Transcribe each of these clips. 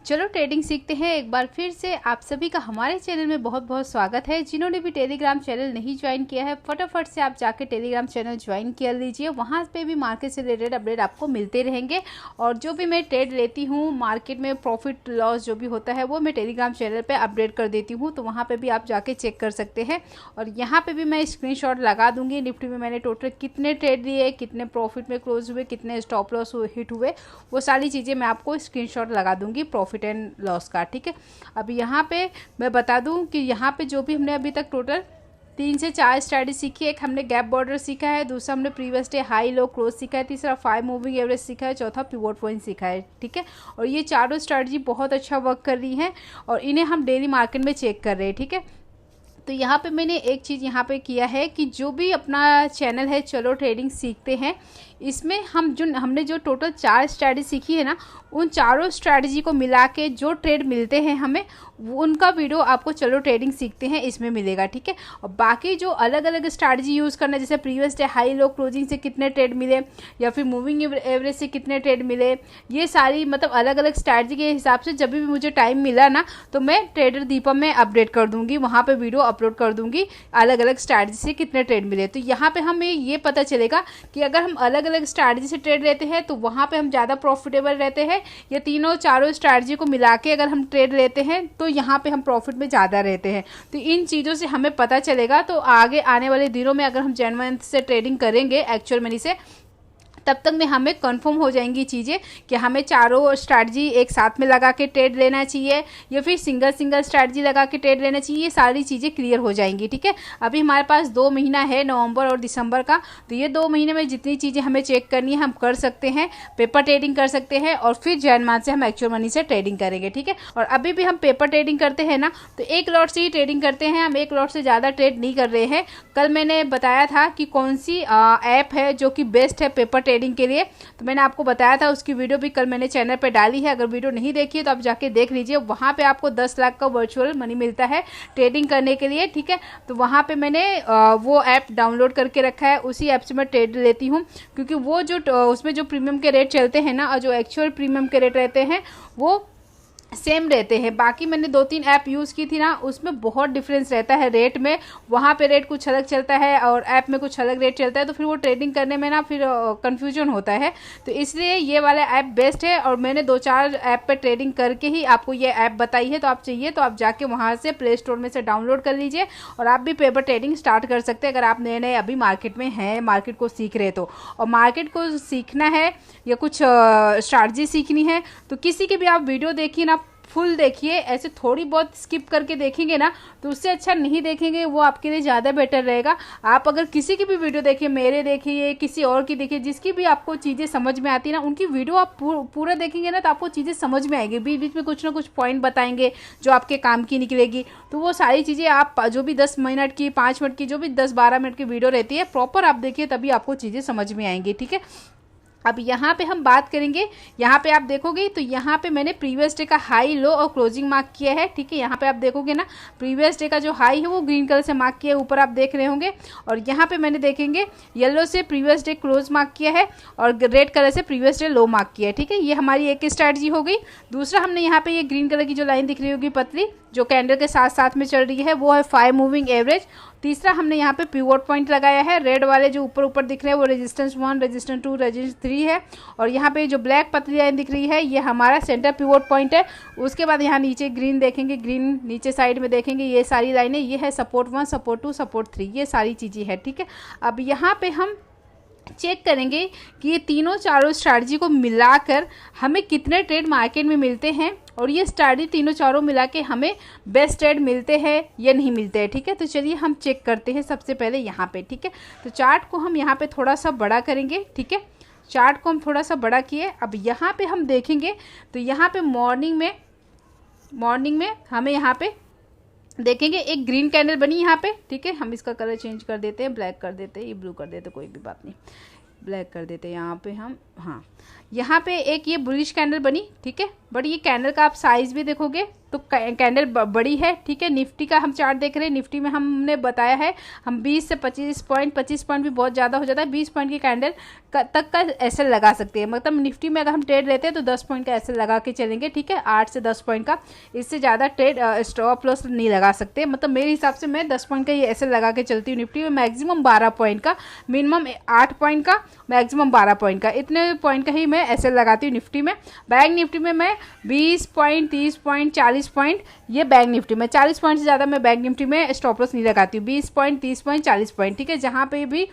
चलो ट्रेडिंग सीखते हैं। एक बार फिर से आप सभी का हमारे चैनल में बहुत बहुत स्वागत है। जिन्होंने भी टेलीग्राम चैनल नहीं ज्वाइन किया है फटाफट से आप जाके टेलीग्राम चैनल ज्वाइन कर लीजिए। वहाँ पे भी मार्केट से रिलेटेड अपडेट आपको मिलते रहेंगे और जो भी मैं ट्रेड लेती हूँ मार्केट में प्रॉफिट लॉस जो भी होता है वो मैं टेलीग्राम चैनल पर अपडेट कर देती हूँ, तो वहाँ पर भी आप जाके चेक कर सकते हैं। और यहाँ पर भी मैं स्क्रीन लगा दूँगी निफ्टी में मैंने टोटल कितने ट्रेड लिए, कितने प्रॉफिट में क्लोज हुए, कितने स्टॉप लॉस हिट हुए, वो सारी चीज़ें मैं आपको स्क्रीनशॉट लगा दूंगी प्रॉफिट एंड लॉस का। ठीक है, अब यहाँ पे मैं बता दूं कि यहाँ पे जो भी हमने अभी तक टोटल 3 से 4 स्ट्रैटेजी सीखी है। एक हमने गैप बॉर्डर सीखा है, दूसरा हमने previous day high low close सीखा है, तीसरा 5 मूविंग एवरेज सीखा है, चौथा पिवोट पॉइंट सीखा है। ठीक है, और ये चारों स्ट्रैटेजी बहुत अच्छा वर्क कर रही हैं और इन्हें हम डेली मार्केट में चेक कर रहे हैं। ठीक है, तो यहाँ पे मैंने एक चीज़ यहाँ पे किया है कि जो भी अपना चैनल है चलो ट्रेडिंग सीखते हैं, इसमें हमने जो टोटल 4 स्ट्रैटेजी सीखी है ना, उन चारों स्ट्रैटेजी को मिला के जो ट्रेड मिलते हैं हमें उनका वीडियो आपको चलो ट्रेडिंग सीखते हैं इसमें मिलेगा। ठीक है, और बाकी जो अलग अलग स्ट्रैटेजी यूज़ करना, जैसे previous day high low closing से कितने ट्रेड मिले या फिर मूविंग एवरेज से कितने ट्रेड मिले, ये सारी मतलब अलग अलग स्ट्रैटेजी के हिसाब से जब भी मुझे टाइम मिला ना तो मैं ट्रेडर दीपम में अपडेट कर दूंगी, वहाँ पर वीडियो अपलोड कर दूंगी अलग अलग स्ट्रैटेजी से कितने ट्रेड मिले। तो यहाँ पर हमें ये पता चलेगा कि अगर हम अलग अलग स्ट्रैटेजी से ट्रेड लेते हैं तो वहाँ पे हम ज़्यादा प्रॉफिटेबल रहते हैं, या तीनों चारों स्ट्रैटेजी को मिला के अगर हम ट्रेड लेते हैं तो यहाँ पे हम प्रॉफिट में ज़्यादा रहते हैं। तो इन चीज़ों से हमें पता चलेगा। तो आगे आने वाले दिनों में अगर हम जेन्युइन से ट्रेडिंग करेंगे एक्चुअल मनी से, तब तक में हमें कंफर्म हो जाएंगी चीज़ें कि हमें चारों स्ट्रैटेजी एक साथ में लगा के ट्रेड लेना चाहिए या फिर सिंगल स्ट्रैटेजी लगा के ट्रेड लेना चाहिए। ये सारी चीज़ें क्लियर हो जाएंगी। ठीक है, अभी हमारे पास 2 महीना है, नवंबर और दिसंबर का, तो ये 2 महीने में जितनी चीज़ें हमें चेक करनी है हम कर सकते हैं। पेपर ट्रेडिंग कर सकते हैं और फिर जैन मार्च से हम एक्चुअल मनी से ट्रेडिंग करेंगे। ठीक है, और अभी भी हम पेपर ट्रेडिंग करते हैं ना, तो एक लॉट से ही ट्रेडिंग करते हैं, हम एक लॉट से ज़्यादा ट्रेड नहीं कर रहे हैं। कल मैंने बताया था कि कौन सी ऐप है जो कि बेस्ट है पेपर ट्रेडिंग के लिए, तो मैंने आपको बताया था, उसकी वीडियो भी कल मैंने चैनल पे डाली है। अगर वीडियो नहीं देखी है तो आप जाके देख लीजिए, वहाँ पे आपको 10 लाख का वर्चुअल मनी मिलता है ट्रेडिंग करने के लिए। ठीक है, तो वहाँ पे मैंने वो ऐप डाउनलोड करके रखा है, उसी ऐप से मैं ट्रेड लेती हूँ, क्योंकि वो जो उसमें जो प्रीमियम के रेट चलते हैं ना और जो एक्चुअल प्रीमियम के रेट रहते हैं वो सेम रहते हैं। बाकी मैंने 2-3 ऐप यूज़ की थी ना, उसमें बहुत डिफरेंस रहता है रेट में, वहाँ पे रेट कुछ अलग चलता है और ऐप में कुछ अलग रेट चलता है, तो फिर वो ट्रेडिंग करने में ना फिर कंफ्यूजन होता है। तो इसलिए ये वाला ऐप बेस्ट है और मैंने 2-4 ऐप पे ट्रेडिंग करके ही आपको ये ऐप बताई है। तो आप चाहिए तो आप जाके वहाँ से प्ले स्टोर में से डाउनलोड कर लीजिए और आप भी पेपर ट्रेडिंग स्टार्ट कर सकते हैं अगर आप नए नए अभी मार्केट में हैं, मार्केट को सीख रहे तो। और मार्केट को सीखना है या कुछ स्ट्रैटेजी सीखनी है तो किसी की भी आप वीडियो देखिए ना, फुल देखिए, ऐसे थोड़ी बहुत स्किप करके देखेंगे ना तो उससे अच्छा नहीं देखेंगे, वो आपके लिए ज़्यादा बेटर रहेगा। आप अगर किसी की भी वीडियो देखिए, मेरे देखिए, किसी और की देखिए, जिसकी भी आपको चीज़ें समझ में आती है ना, उनकी वीडियो आप पूरा देखेंगे ना तो आपको चीज़ें समझ में आएगी। बीच बीच में कुछ ना कुछ पॉइंट बताएंगे जो आपके काम की निकलेगी। तो वो सारी चीज़ें आप जो भी 10 मिनट की, 5 मिनट की, जो भी 10-12 मिनट की वीडियो रहती है प्रॉपर आप देखिए, तभी आपको चीज़ें समझ में आएंगी। ठीक है, अब यहाँ पे हम बात करेंगे, यहाँ पे आप देखोगे तो यहाँ पे मैंने प्रीवियस डे का हाई लो और क्लोजिंग मार्क किया है। ठीक है, यहाँ पे आप देखोगे ना प्रीवियस डे का जो हाई है वो ग्रीन कलर से मार्क किया है, ऊपर आप देख रहे होंगे। और यहाँ पे मैंने देखेंगे येलो से प्रीवियस डे क्लोज मार्क किया है और रेड कलर से प्रीवियस डे लो मार्क किया है। ठीक है, ये हमारी एक स्ट्रैटेजी हो गई। दूसरा हमने यहाँ पे ये ग्रीन कलर की जो लाइन दिख रही होगी पतली, जो कैंडल के साथ साथ में चल रही है, वो है 5 मूविंग एवरेज। तीसरा हमने यहाँ पे पिवोट पॉइंट लगाया है, रेड वाले जो ऊपर ऊपर दिख रहे हैं वो रेजिस्टेंस 1, रेजिस्टेंस 2, रेजिस्टेंस 3 है। और यहाँ पे जो ब्लैक पतली लाइन दिख रही है ये हमारा सेंटर पिवोट पॉइंट है। उसके बाद यहाँ नीचे ग्रीन देखेंगे, ग्रीन नीचे साइड में देखेंगे, ये सारी लाइनें, ये है सपोर्ट 1, सपोर्ट 2, सपोर्ट 3, ये सारी चीज़ें हैं। ठीक है, अब यहाँ पे हम चेक करेंगे कि ये तीनों चारों स्ट्रैटेजी को मिलाकर हमें कितने ट्रेड मार्केट में मिलते हैं और ये स्ट्रैटेजी तीनों चारों मिला के हमें बेस्ट ट्रेड मिलते हैं या नहीं मिलते हैं। ठीक है, तो चलिए हम चेक करते हैं सबसे पहले यहाँ पे। ठीक है, तो चार्ट को हम यहाँ पे थोड़ा सा बड़ा करेंगे। ठीक है, चार्ट को हम थोड़ा सा बड़ा किए। अब यहाँ पे हम देखेंगे तो यहाँ पे मॉर्निंग में हमें यहाँ पे देखेंगे एक ग्रीन कैंडल बनी यहाँ पे। ठीक है, हम इसका कलर चेंज कर देते हैं, ब्लैक कर देते हैं, ये ब्लू कर देते हैं, कोई भी बात नहीं, ब्लैक कर देते हैं यहाँ पे हम। हाँ, यहाँ पे एक ये बुलिश कैंडल बनी। ठीक है, बट ये कैंडल का आप साइज भी देखोगे तो कैंडल बड़ी है, ठीक है। निफ्टी का हम चार्ट देख रहे हैं, निफ्टी में हमने बताया है हम 20 से 25 पॉइंट भी बहुत ज़्यादा हो जाता है, 20 पॉइंट की कैंडल तक का एसएल लगा सकते हैं। मतलब निफ्टी में अगर हम ट्रेड लेते हैं तो 10 पॉइंट का एसएल लगा के चलेंगे, ठीक है, 8 से 10 पॉइंट का। इससे ज़्यादा ट्रेड स्टॉप लॉस नहीं लगा सकते। मतलब मेरे हिसाब से मैं 10 पॉइंट का ये एसएल लगा के चलती हूँ निफ्टी में, मैक्सिमम 12 पॉइंट का, मिनिमम 8 पॉइंट का, मैक्सिमम 12 पॉइंट का, इतने पॉइंट का ही मैं एसएल लगाती हूँ निफ्टी में। बैंक निफ्टी में मैं 20 पॉइंट, 30 पॉइंट, 40 पॉइंट, ये बैंक निफ्टी में 40 पॉइंट से ज़्यादा मैं बैंक निफ्टी में स्टॉप लॉस नहीं लगाती हूँ। 20 पॉइंट, 30 पॉइंट, 40 पॉइंट, ठीक है। जहाँ पे भी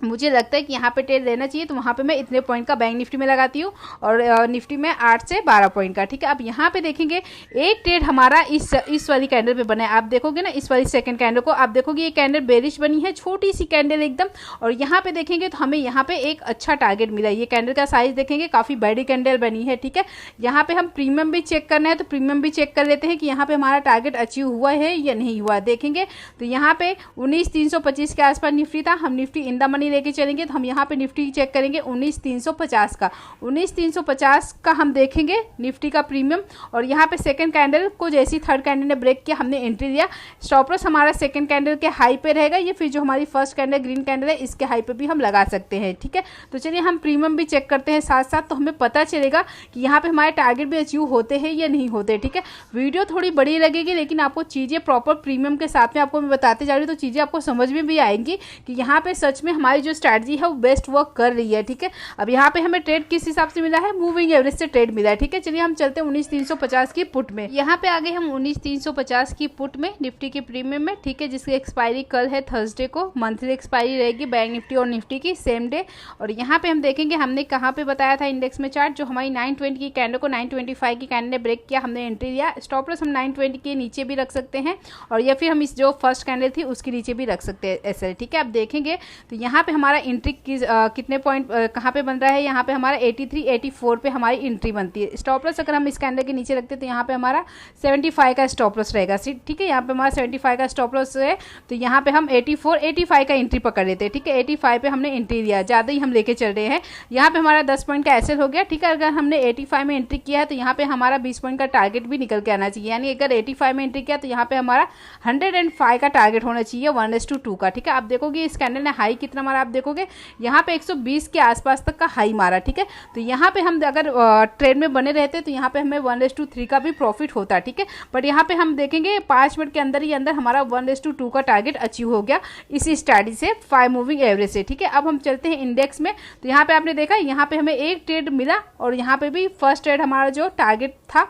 मुझे लगता है कि यहाँ पे ट्रेड लेना चाहिए तो वहाँ पे मैं इतने पॉइंट का बैंक निफ्टी में लगाती हूँ और निफ्टी में 8 से 12 पॉइंट का, ठीक है। अब यहाँ पे देखेंगे एक ट्रेड हमारा इस वाली कैंडल पे बना है। आप देखोगे ना इस वाली सेकंड कैंडल को, आप देखोगे ये कैंडल बेरिश बनी है, छोटी सी कैंडल एकदम। और यहाँ पे देखेंगे तो हमें यहाँ पे एक अच्छा टारगेट मिला है। ये कैंडल का साइज देखेंगे काफ़ी बड़ी कैंडल बनी है, ठीक है। यहाँ पे हम प्रीमियम भी चेक करना है तो प्रीमियम भी चेक कर लेते हैं कि यहाँ पे हमारा टारगेट अचीव हुआ है या नहीं हुआ। देखेंगे तो यहाँ पे 19,325 के आसपास निफ्टी था। हम निफ्टी इन द मनी लेके चलेंगे तो हम यहाँ पे निफ्टी चेक करेंगे 19,350 का, 19,350 का हम देखेंगे निफ्टी का प्रीमियम। और यहाँ पे सेकंड कैंडल को जैसी थर्ड कैंडल ने ब्रेक किया हमने एंट्री लिया। स्टॉप लॉस हमारा सेकंड कैंडल के हाई पे रहेगा, ये फिर जो हमारी फर्स्ट कैंडल ग्रीन कैंडल है इसके हाई पे भी हम लगा सकते हैं, ठीक है। तो चलिए हम प्रीमियम भी चेक करते हैं साथ साथ, तो हमें पता चलेगा कि यहाँ पे हमारे टारगेट भी अचीव होते हैं या नहीं होते, ठीक है। वीडियो थोड़ी बड़ी लगेगी लेकिन आपको चीज़ें प्रॉपर प्रीमियम के साथ में आपको मैं बताते जा रही हूँ तो चीज़ें आपको समझ में भी आएंगी कि यहाँ पे सच में हमारी जो स्ट्रैटेजी है वो बेस्ट वर्क कर रही है, ठीक है। अब यहाँ पे हमें ट्रेड किस हिसाब से मिला है, मूविंग एवरेज से ट्रेड मिला है, ठीक है। चलिए हम चलते हैं 19,350 की पुट में। यहाँ पे आगे हम 19,350 की पुट में निफ्टी के प्रीमियम में, ठीक है, जिसकी एक्सपायरी कल है थर्सडे को। मंथली एक्सपायरी रहेगी बैंक निफ्टी और निफ्टी की सेम डे। और यहाँ पे हम देखेंगे हमने कहाँ पे बताया था इंडेक्स में चार्ट, जो हमारी 920 की कैंडल को 925 की कैंडल ने ब्रेक किया, हमने एंट्री लिया। स्टॉप लॉस हम 920 के नीचे भी रख सकते हैं और या फिर हम इस जो फर्स्ट कैंडल थी उसके नीचे भी रख सकते हैं ऐसे, ठीक है। आप देखेंगे तो यहाँ पे हमारा एंट्री कितने पॉइंट कहाँ पे बन रहा है, यहाँ पे हमारा 83, 84 पे हमारी एंट्री बनती है। स्टॉप लॉस अगर हम इस कैंडल के नीचे रखते हैं तो यहाँ पे हमारा 75 का स्टॉप लॉस रहेगा, ठीक है। यहाँ पे हमारा 75 का स्टॉप लॉस है तो यहाँ पे हम 84, 85 का एंट्री पकड़ लेते हैं, ठीक है। 85 पे हमने एंट्री लिया, ज़्यादा ही हम लेके चल रहे हैं। यहाँ पे हमारा 10 पॉइंट का एसएल हो गया, ठीक है। अगर हमने 85 में एंट्री किया है तो यहाँ पे हमारा 20 पॉइंट का टारगेट भी निकल के आना चाहिए। यानी अगर 85 में एंट्री किया तो यहाँ पे हमारा 105 का टारगेट होना चाहिए 1:2 का, ठीक है। आप देखोगे इस कैंडल ने हाई कितना मारा, आप देखोगे यहाँ पे 120 के आसपास तक का हाई मारा, ठीक है। तो यहाँ पे हम अगर ट्रेड में बने रहते तो यहाँ पे हमें 1:3 का भी प्रॉफिट होता, ठीक है। बट यहाँ पे हम देखेंगे 5 मिनट के अंदर ही अंदर हमारा 1:2 का टारगेट अचीव हो गया इसी स्ट्रैटेजी से 5 मूविंग एवरेज से, ठीक है। अब हम चलते हैं इंडेक्स में, तो यहाँ पे आपने देखा यहाँ पे हमें एक ट्रेड मिला और यहाँ पे भी फर्स्ट ट्रेड हमारा जो टारगेट था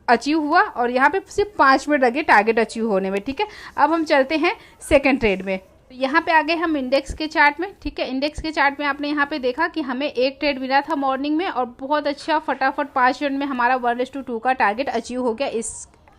अचीव हुआ और यहाँ पे सिर्फ 5 मिनट लगे टारगेट अचीव होने में, ठीक है। अब हम चलते हैं सेकेंड ट्रेड में। यहाँ पे आगे हम इंडेक्स के चार्ट में, ठीक है, इंडेक्स के चार्ट में आपने यहाँ पे देखा कि हमें एक ट्रेड मिला था मॉर्निंग में और बहुत अच्छा फटाफट 5 मिनट में हमारा 1:2 का टारगेट अचीव हो गया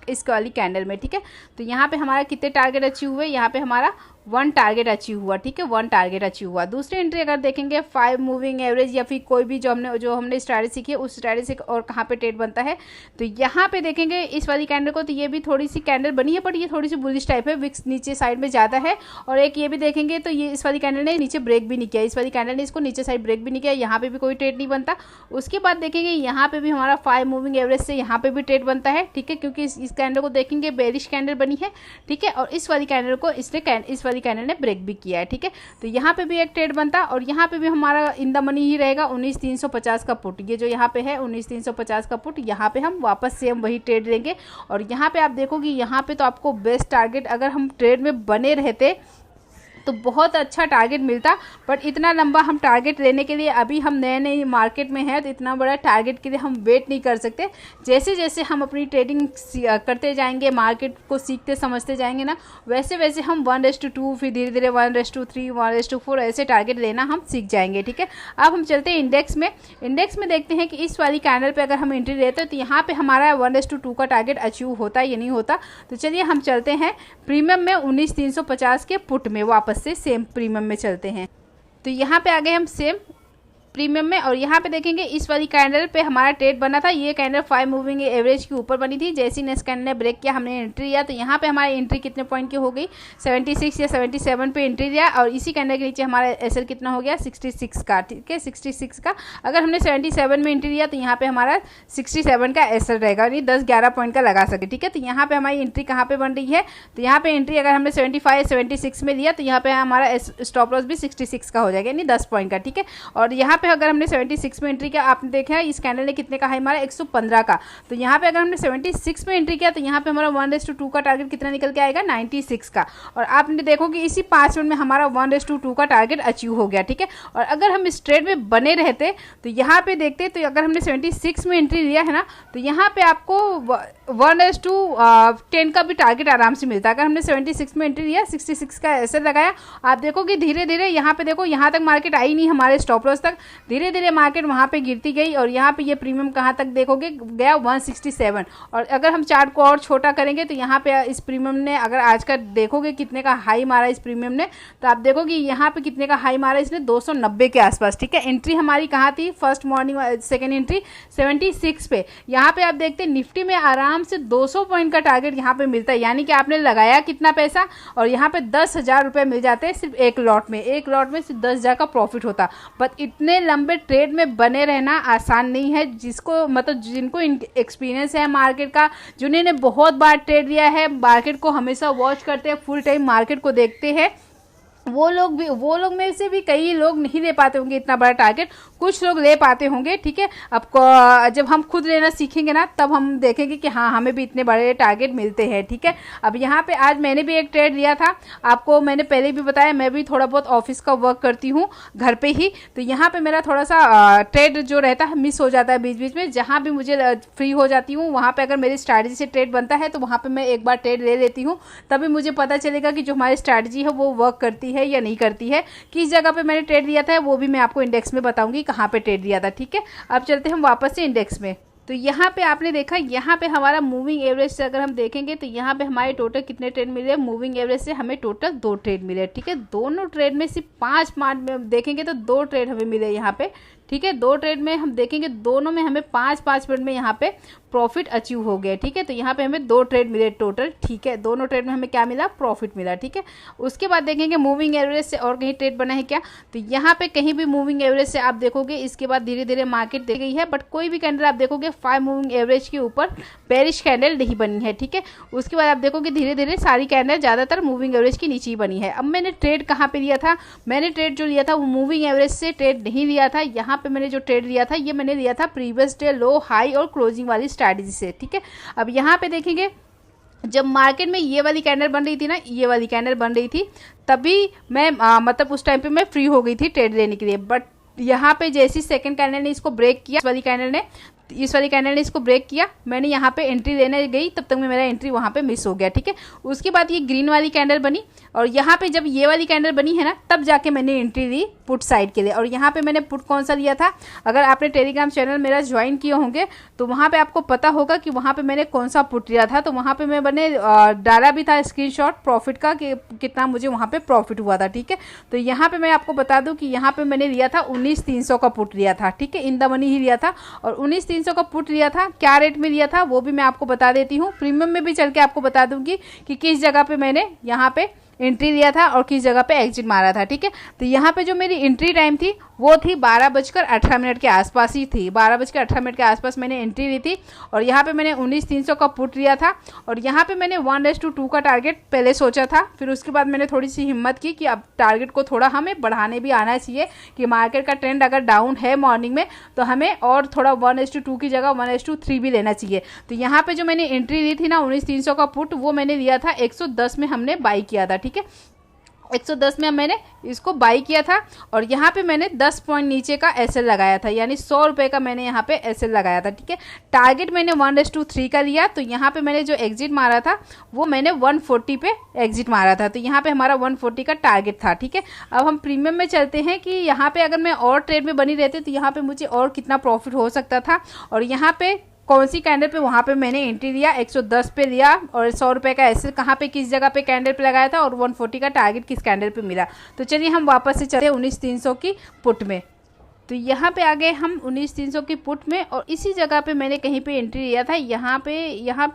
इस वाली कैंडल में, ठीक है। तो यहाँ पे हमारा कितने टारगेट अचीव हुए, यहाँ पे हमारा 1 टारगेट अचीव हुआ, ठीक है, 1 टारगेट अचीव हुआ। दूसरी एंट्री अगर देखेंगे 5 मूविंग एवरेज या फिर कोई भी जो हमने स्ट्रैटेजी सीखी है उस स्ट्रैटेजी से और कहाँ पे ट्रेड बनता है, तो यहाँ पे देखेंगे इस वाली कैंडल को, तो ये भी थोड़ी सी कैंडल बनी है बट ये थोड़ी सी बुलिश टाइप है, विक्स नीचे साइड में ज़्यादा है। और एक ये भी देखेंगे तो ये इस वाली कैंडल ने नीचे ब्रेक भी नहीं किया, इस वाली कैंडल ने इसको नीचे साइड ब्रेक भी नहीं किया, यहाँ पे भी कोई ट्रेड नहीं बनता। उसके बाद देखेंगे यहाँ पे भी हमारा 5 मूविंग एवरेज से यहाँ पे भी ट्रेड बनता है, ठीक है, क्योंकि इस कैंडल को देखेंगे बेरिश कैंडल बनी है, ठीक है। और इस वाली कैंडल को इस वाली कैंडल ने ब्रेक भी किया है, ठीक है। तो यहाँ पे भी एक ट्रेड बनता और यहाँ पे भी हमारा इन द मनी ही रहेगा 19,350 का पुट। ये जो यहाँ पे है 19,350 का पुट, यहाँ पे हम वापस से हम वही ट्रेड लेंगे। और यहाँ पे आप देखोगे यहाँ पे तो आपको बेस्ट टारगेट, अगर हम ट्रेड में बने रहते तो बहुत अच्छा टारगेट मिलता, बट इतना लंबा हम टारगेट लेने के लिए अभी हम नए नए मार्केट में हैं तो इतना बड़ा टारगेट के लिए हम वेट नहीं कर सकते। जैसे जैसे हम अपनी ट्रेडिंग करते जाएंगे, मार्केट को सीखते समझते जाएंगे ना, वैसे वैसे हम 1:2 फिर धीरे धीरे 1:3 1:4 ऐसे टारगेट लेना हम सीख जाएंगे, ठीक है। अब हम चलते हैं इंडेक्स में। इंडेक्स में देखते हैं कि इस वाली कैंडल पे अगर हम एंट्री लेते हैं तो यहाँ पे हमारा 1:2 का टारगेट अचीव होता है या नहीं होता। तो चलिए हम चलते हैं प्रीमियम में 19,350 के पुट में, वापस से सेम प्रीमियम में चलते हैं। तो यहाँ पे आगे हम सेम प्रीमियम में। और यहाँ पे देखेंगे इस वाली कैंडल पे हमारा ट्रेड बना था, ये कैंडल 5 मूविंग एवरेज के ऊपर बनी थी। जैसे ही नेक्स्ट कैंडल ने ब्रेक किया, हमने एंट्री लिया, तो यहाँ पे हमारी एंट्री कितने पॉइंट की हो गई, 76 या 77 पे एंट्री लिया। और इसी कैंडल के नीचे हमारा एसएल कितना हो गया, 66 का, ठीक है, 66 का। अगर हमने 77 में एंट्री लिया तो यहाँ पे हमारा 67 का एसएल रहेगा, यानी 10-11 पॉइंट का लगा सके, ठीक है। तो यहाँ पे हमारी एंट्री कहाँ पे बन रही है, तो यहाँ पे एंट्री अगर हमने 75 76 में लिया तो यहाँ पे हमारा स्टॉप लॉस भी 66 का हो जाएगा, यानी 10 पॉइंट का, ठीक है। और यहाँ पे अगर हमने 76 में एंट्री किया, आपने देखा है इस कैंडल ने कितने का है, हमारा 115 का। तो यहाँ पे अगर हमने 76 में एंट्री किया तो यहाँ पे हमारा 1:2 का टारगेट कितना निकल के आएगा, 96 का। और आपने देखो कि इसी 5 मिनट में हमारा 1:2 का टारगेट अचीव हो गया, ठीक है। और अगर हम इस ट्रेड में बने रहते तो यहाँ पे देखते, तो अगर हमने 76 में एंट्री लिया है ना, तो यहाँ पे आपको 1:10 का भी टारगेट आराम से मिलता है। अगर हमने 76 में एंट्री लिया, 66 का ऐसे लगाया, आप देखो कि धीरे धीरे यहाँ पे देखो, यहाँ तक मार्केट आई नहीं हमारे स्टॉप लॉस तक, धीरे धीरे मार्केट वहाँ पे गिरती गई। और यहाँ पे ये प्रीमियम कहाँ तक देखोगे गया, 167। और अगर हम चार्ट को और छोटा करेंगे तो यहाँ पे इस प्रीमियम ने, अगर आज का देखोगे कितने का हाई मारा इस प्रीमियम ने, तो आप देखोगे यहाँ पे कितने का हाई मारा इसने, 290 के आसपास, ठीक है। एंट्री हमारी कहाँ थी, फर्स्ट मॉर्निंग सेकेंड एंट्री 76 पे। यहाँ पे आप देखते निफ्टी में आराम से 200 पॉइंट का टारगेट यहाँ पे मिलता है, यानी कि आपने लगाया कितना पैसा और यहाँ पे 10,000 रुपये मिल जाते हैं सिर्फ एक लॉट में सिर्फ 10,000 का प्रॉफिट होता। बट इतने लंबे ट्रेड में बने रहना आसान नहीं है, जिसको मतलब जिनको एक्सपीरियंस है मार्केट का, जिन्होंने बहुत बार ट्रेड लिया है, मार्केट को हमेशा वॉच करते हैं, फुल टाइम मार्केट को देखते हैं, वो लोग में से भी कई लोग नहीं ले पाते होंगे इतना बड़ा टारगेट, कुछ लोग ले पाते होंगे, ठीक है। अब जब हम खुद लेना सीखेंगे ना, तब हम देखेंगे कि हाँ हमें भी इतने बड़े टारगेट मिलते हैं, ठीक है। अब यहाँ पे आज मैंने भी एक ट्रेड लिया था, आपको मैंने पहले भी बताया, मैं भी थोड़ा बहुत ऑफिस का वर्क करती हूँ घर पे ही, तो यहाँ पे मेरा थोड़ा सा ट्रेड जो रहता है मिस हो जाता है बीच बीच में। जहाँ भी मुझे फ्री हो जाती हूँ वहाँ पे अगर मेरी स्ट्रैटेजी से ट्रेड बनता है तो वहाँ पे मैं एक बार ट्रेड ले लेती हूँ, तभी मुझे पता चलेगा कि जो हमारी स्ट्रैटेजी है वो वर्क करती है या नहीं करती है, किस जगह पे मैंने ट्रेड लिया था वो भी मैं आपको इंडेक्स में बताऊंगी कहाँ पे ट्रेड लिया था, ठीक है। अब चलते हैं हम वापस से इंडेक्स में। तो यहाँ पे आपने देखा, यहाँ पे हमारा मूविंग एवरेज से अगर हम देखेंगे तो यहाँ पे हमारे टोटल कितने ट्रेड मिले, मूविंग एवरेज से हमें टोटल 2 ट्रेड मिले, ठीक है। दोनों ट्रेड में सिर्फ 5 मिनट में देखेंगे तो 2 ट्रेड हमें मिले यहाँ पे, ठीक है। 2 ट्रेड में हम देखेंगे, दोनों में हमें 5-5 मिनट में यहाँ पे प्रॉफिट अचीव हो गया, ठीक है। तो यहाँ पे हमें 2 ट्रेड मिले टोटल, ठीक है। दोनों ट्रेड में हमें क्या मिला, प्रॉफिट मिला, ठीक है। उसके बाद देखेंगे मूविंग एवरेज से और कहीं ट्रेड बना है क्या, तो यहाँ पे कहीं भी मूविंग एवरेज से आप देखोगे इसके बाद धीरे धीरे मार्केट दे गई है, बट कोई भी कैंडल आप देखोगे 5 मूविंग एवरेज के ऊपर बेरिश कैंडल नहीं बनी है, ठीक है। उसके बाद आप देखोगे धीरे धीरे सारी कैंडल ज्यादातर मूविंग एवरेज की नीचे ही बनी है। अब मैंने ट्रेड कहाँ पे लिया था, मैंने ट्रेड जो लिया था वो मूविंग एवरेज से ट्रेड नहीं लिया था। यहाँ पे मैंने जो ट्रेड लिया था ये मैंने लिया था प्रीवियस डे लो हाई और क्लोजिंग वाली स्ट्रैटेजी से, ठीक है। अब यहाँ पे देखेंगे जब मार्केट में ये वाली कैंडल बन रही थी ना, ये वाली कैंडल बन रही थी, तभी मैं मतलब उस टाइम पे मैं फ्री हो गई थी ट्रेड लेने के लिए। बट यहाँ पे जैसी सेकंड कैंडल ने इसको ब्रेक किया, इस वाली कैंडल ने इसको ब्रेक किया, मैंने यहाँ पे एंट्री लेने गई, तब तक में मेरा एंट्री वहाँ पे मिस हो गया, ठीक है। उसके बाद ये ग्रीन वाली कैंडल बनी, और यहाँ पे जब ये वाली कैंडल बनी है ना, तब जाके मैंने एंट्री ली पुट साइड के लिए। और यहाँ पे मैंने पुट कौन सा लिया था, अगर आपने टेलीग्राम चैनल मेरा ज्वाइन किए होंगे तो वहाँ पे आपको पता होगा कि वहाँ पे मैंने कौन सा पुट लिया था। तो वहाँ पे मैंने डाला भी था स्क्रीनशॉट प्रॉफिट का कि कितना मुझे वहाँ पे प्रॉफिट हुआ था, ठीक है। तो यहाँ पे मैं आपको बता दूँ कि यहाँ पे मैंने लिया था 19,300 का पुट लिया था, ठीक है, इन द मनी ही लिया था। और 19,300 का पुट लिया था, क्या रेट में लिया था वो भी मैं आपको बता देती हूँ। प्रीमियम में भी चल के आपको बता दूंगी कि किस जगह पे मैंने यहाँ पे एंट्री लिया था और किस जगह पे एग्जिट मारा था, ठीक है। तो यहाँ पे जो मेरी एंट्री टाइम थी वो थी 12:18 के आसपास ही थी, 12:18 के आसपास मैंने एंट्री ली थी। और यहाँ पे मैंने 19,300 का पुट लिया था, और यहाँ पे मैंने 1:2 का टारगेट पहले सोचा था। फिर उसके बाद मैंने थोड़ी सी हिम्मत की कि अब टारगेट को थोड़ा हमें बढ़ाने भी आना चाहिए, कि मार्केट का ट्रेंड अगर डाउन है मॉर्निंग में तो हमें और थोड़ा 1:2 की जगह 1:3 भी लेना चाहिए। तो यहाँ पे जो मैंने एंट्री ली थी ना 19,300 का पुट, वो मैंने लिया था 110 में हमने बाई किया था, ठीक है। 110 में मैंने इसको बाई किया था, और यहाँ पे मैंने 10 पॉइंट नीचे का एसएल लगाया था, यानी 100 रुपये का मैंने यहाँ पे एसएल लगाया था, ठीक है। टारगेट मैंने 1:3 का लिया। तो यहाँ पे मैंने जो एग्जिट मारा था वो मैंने 140 पे एग्जिट मारा था, तो यहाँ पे हमारा 140 का टारगेट था, ठीक है। अब हम प्रीमियम में चलते हैं कि यहाँ पे अगर मैं और ट्रेड में बनी रहती तो यहाँ पे मुझे और कितना प्रॉफिट हो सकता था, और यहाँ पे कौन सी कैंडल पे वहाँ पे मैंने एंट्री लिया, 110 पे लिया, और 100 रुपये का ऐसे कहाँ पे किस जगह पे कैंडल पे लगाया था, और 140 का टारगेट किस कैंडल पे मिला। तो चलिए हम वापस से चलते हैं 19,300 की पुट में। तो यहाँ पे आ गए हम 19,300 की पुट में, और इसी जगह पे मैंने कहीं पे एंट्री लिया था, यहाँ पे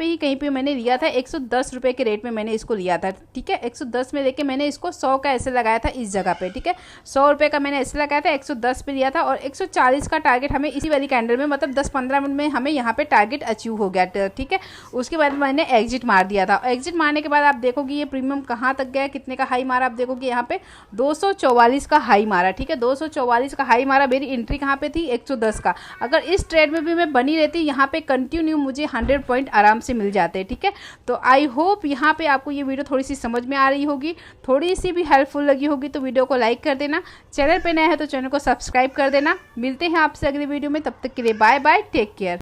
ही कहीं पे मैंने लिया था 110 रुपये के रेट में मैंने इसको लिया था। ठीक है, 110 में लेके मैंने इसको 100 का ऐसे लगाया था इस जगह पे। ठीक है, 100 रुपये का मैंने ऐसे लगाया था, 110 पे लिया था, और 140 का टारगेट हमें इसी वाली कैंडल में, मतलब 10-15 मिनट में हमें यहाँ पे टारगेट अचीव हो गया। ठीक है, उसके बाद मैंने एग्जिट मार दिया था। एग्जिट मारने के बाद आप देखोगे ये प्रीमियम कहाँ तक गया, कितने का हाई मारा, आप देखोगे यहाँ पे 244 का हाई मारा। ठीक है, 244 का हाई मारा। मेरी एंट्री कहाँ पे थी, 110 का। अगर इस ट्रेड में भी मैं बनी रहती यहाँ पे कंटिन्यू, मुझे 100 पॉइंट आराम से मिल जाते। ठीक है, तो आई होप यहाँ पे आपको ये वीडियो थोड़ी सी समझ में आ रही होगी, थोड़ी सी भी हेल्पफुल लगी होगी, तो वीडियो को लाइक कर देना। चैनल पे नए हैं तो चैनल को सब्सक्राइब कर देना। मिलते हैं आपसे अगली वीडियो में, तब तक के लिए बाय बाय, टेक केयर।